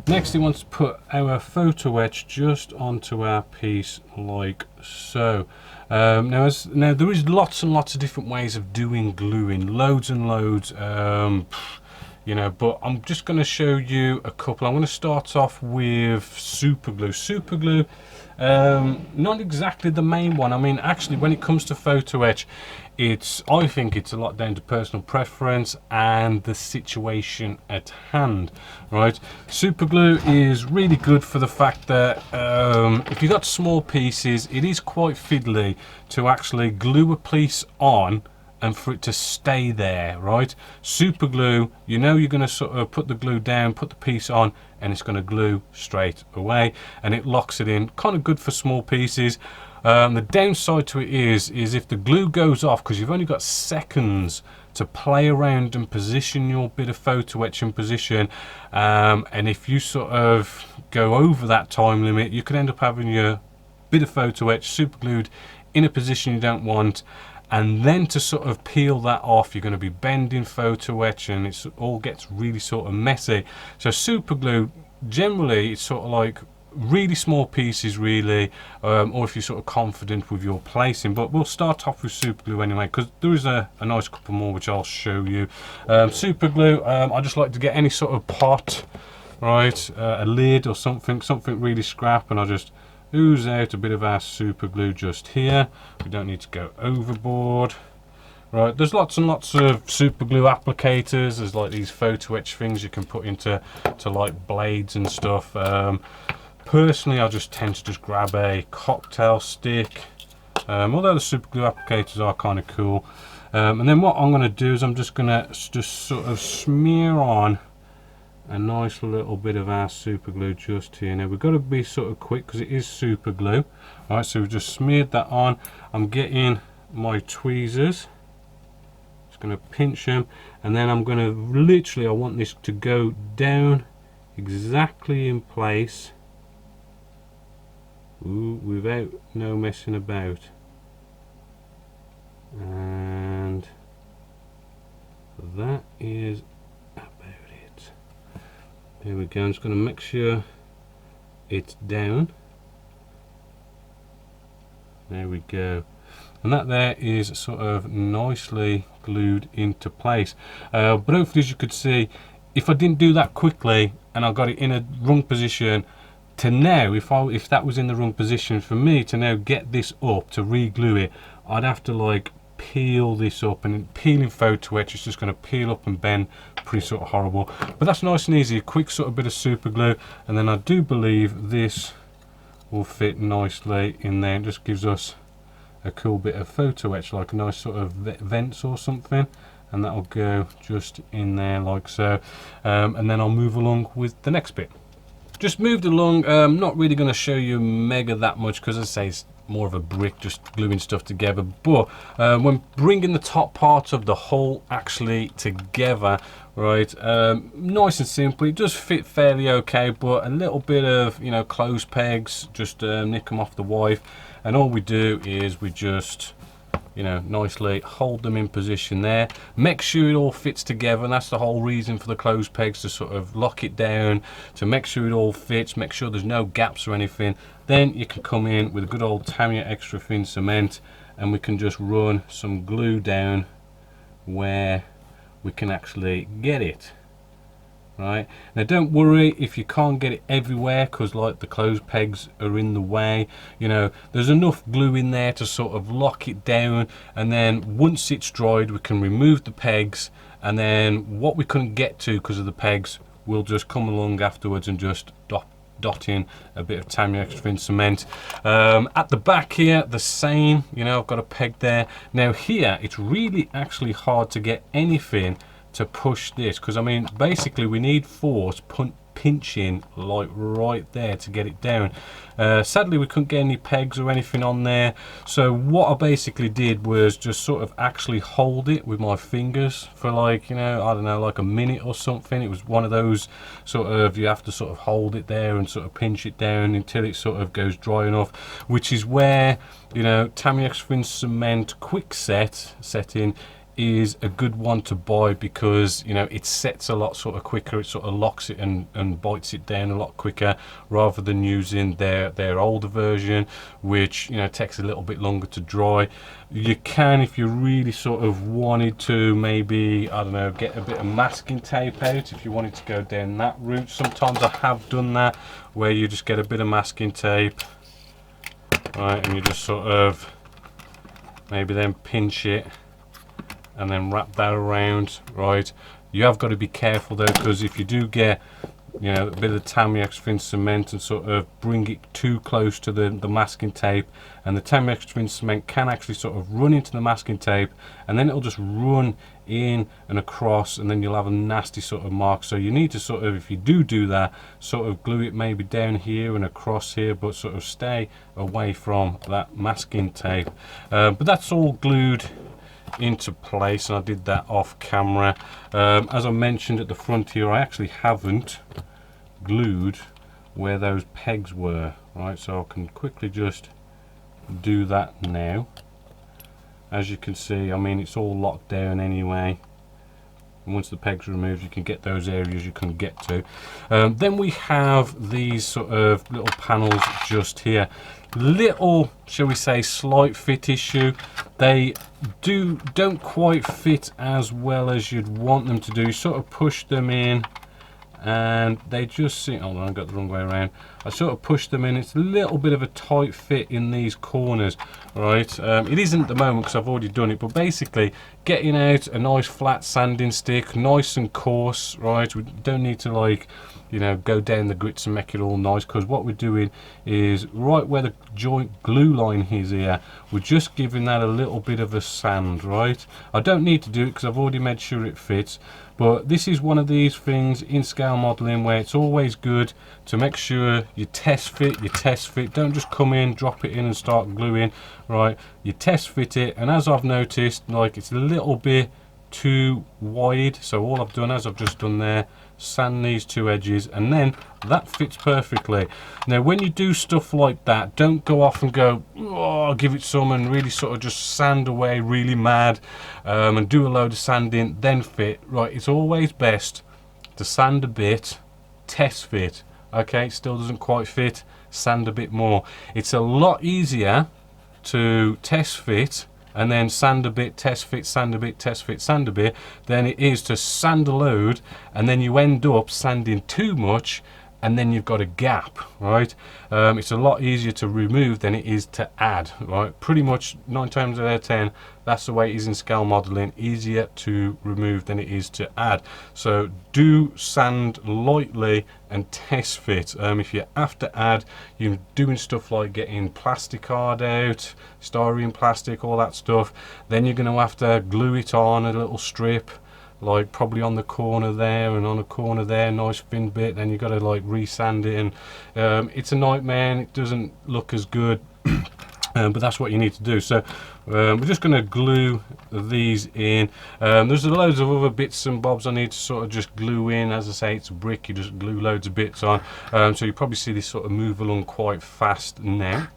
Next, we want to put our photo etch just onto our piece like so. Now there is lots and lots of different ways of doing gluing, loads and loads, you know, but I'm just going to show you a couple. I'm going to start off with super glue. Super glue, not exactly the main one. I mean, actually, when it comes to photo etch, I think it's a lot down to personal preference and the situation at hand, right? Super glue is really good for the fact that if you've got small pieces, it is quite fiddly to actually glue a piece on and for it to stay there, right? Super glue, you know, you're going to sort of put the glue down, put the piece on, and it's going to glue straight away, and it locks it in. Kind of good for small pieces. The downside to it is if the glue goes off, because you've only got seconds to play around and position your bit of photo etch in position, and if you sort of go over that time limit, you could end up having your bit of photo etch super glued in a position you don't want. And then to sort of peel that off, you're going to be bending photo etch, and it all gets really sort of messy. So super glue, generally, it's sort of like really small pieces, really, or if you're sort of confident with your placing. But we'll start off with super glue anyway, because there is a nice couple more which I'll show you. Super glue, I just like to get any sort of pot, right, a lid or something really scrap, and I'll just ooze out a bit of our super glue just here. We don't need to go overboard. Right, there's lots and lots of super glue applicators. There's like these photo etch things you can put into like blades and stuff. Personally, I just tend to just grab a cocktail stick, although the super glue applicators are kind of cool. And then what I'm going to do is I'm just going to sort of smear on a nice little bit of our super glue just here. Now we've got to be sort of quick because it is super glue. All right, so we've just smeared that on. I'm getting my tweezers, just going to pinch them, and then I'm going to literally, I want this to go down exactly in place. Ooh, without no messing about. And that is about it. There we go. I'm just going to make sure it's down. There we go. And that there is sort of nicely glued into place. But hopefully, as you could see, if I didn't do that quickly and I got it in a wrong position, to now, if that was in the wrong position, for me to now get this up to re-glue it, I'd have to like peel this up, and peeling photo etch is just going to peel up and bend, pretty sort of horrible. But that's nice and easy, a quick sort of bit of super glue, and then I do believe this will fit nicely in there. It just gives us a cool bit of photo etch, like a nice sort of vents or something, and that'll go just in there like so. And then I'll move along with the next bit. Just moved along, not really going to show you mega that much because, as I say, it's more of a brick, just gluing stuff together. But when bringing the top part of the hull actually together, right, nice and simple, it does fit fairly okay, but a little bit of, you know, clothes pegs, just nick them off the wife, and all we do is we just, you know, nicely hold them in position there, make sure it all fits together, and that's the whole reason for the clothes pegs, to sort of lock it down, to make sure it all fits, make sure there's no gaps or anything. Then you can come in with a good old Tamiya extra thin cement, and we can just run some glue down where we can actually get it. Right, now don't worry if you can't get it everywhere, because like the clothes pegs are in the way. You know, there's enough glue in there to sort of lock it down, and then once it's dried we can remove the pegs, and then what we couldn't get to because of the pegs, we'll just come along afterwards and just dot in a bit of Tamiya extra thin cement. At the back here, the same, you know, I've got a peg there. Now here it's really actually hard to get anything to push this, because I mean basically we need force pinching like right there to get it down. Sadly we couldn't get any pegs or anything on there, so what I basically did was just sort of actually hold it with my fingers for, like, you know, I don't know, like a minute or something. It was one of those sort of, you have to sort of hold it there and sort of pinch it down until it sort of goes dry enough, which is where, you know, Tamiya extra thin cement quick setting is a good one to buy because, you know, it sets a lot sort of quicker. It sort of locks it and bites it down a lot quicker, rather than using their older version, which, you know, takes a little bit longer to dry. You can, if you really sort of wanted to, maybe, I don't know, get a bit of masking tape out if you wanted to go down that route. Sometimes I have done that, where you just get a bit of masking tape, right, and you just sort of maybe then pinch it and then wrap that around, right. You have got to be careful though, because if you do get, you know, a bit of Tamiya's thin cement and sort of bring it too close to the masking tape, and the Tamiya's thin cement can actually sort of run into the masking tape, and then it'll just run in and across, and then you'll have a nasty sort of mark. So you need to sort of, if you do that, sort of glue it maybe down here and across here, but sort of stay away from that masking tape. But that's all glued into place, and I did that off camera. As I mentioned at the front here, I actually haven't glued where those pegs were, right, so I can quickly just do that now. As you can see, I mean, it's all locked down anyway, and once the pegs are removed you can get those areas you can get to. Then we have these sort of little panels just here. Little, shall we say, slight fit issue. They don't quite fit as well as you'd want them to do. You sort of push them in and they just seem, hold on, I got the wrong way around. I sort of push them in. It's a little bit of a tight fit in these corners, right? It isn't at the moment because I've already done it, but basically getting out a nice flat sanding stick, nice and coarse, right? We don't need to, like, you know, go down the grits and make it all nice, because what we're doing is right where the joint glue line is here, we're just giving that a little bit of a sand, right? I don't need to do it because I've already made sure it fits, but this is one of these things in scale modeling where it's always good to make sure you test fit. Don't just come in, drop it in and start gluing, right? You test fit it, and as I've noticed, like, it's a little bit too wide, so all I've done, as I've just done there, sand these two edges, and then that fits perfectly. Now when you do stuff like that, don't go off and go, oh, give it some, and really sort of just sand away really mad, and do a load of sanding then fit, right? It's always best to sand a bit, test fit. Okay, it still doesn't quite fit, sand a bit more. It's a lot easier to test fit and then sand a bit, test fit, sand a bit, test fit, sand a bit, than it is to sand a load and then you end up sanding too much and then you've got a gap, right? It's a lot easier to remove than it is to add, right? Pretty much 9 times out of 10, that's the way it is in scale modeling. Easier to remove than it is to add. So do sand lightly and test fit. If you have to add, you're doing stuff like getting plastic card out, styrene plastic, all that stuff, then you're going to have to glue it on a little strip, like probably on the corner there and on a corner there, nice thin bit, then you've got to like resand it, and it's a nightmare and it doesn't look as good. But that's what you need to do. So we're just going to glue these in. There's loads of other bits and bobs I need to sort of just glue in. As I say, it's a brick, you just glue loads of bits on. So you probably see this sort of move along quite fast now.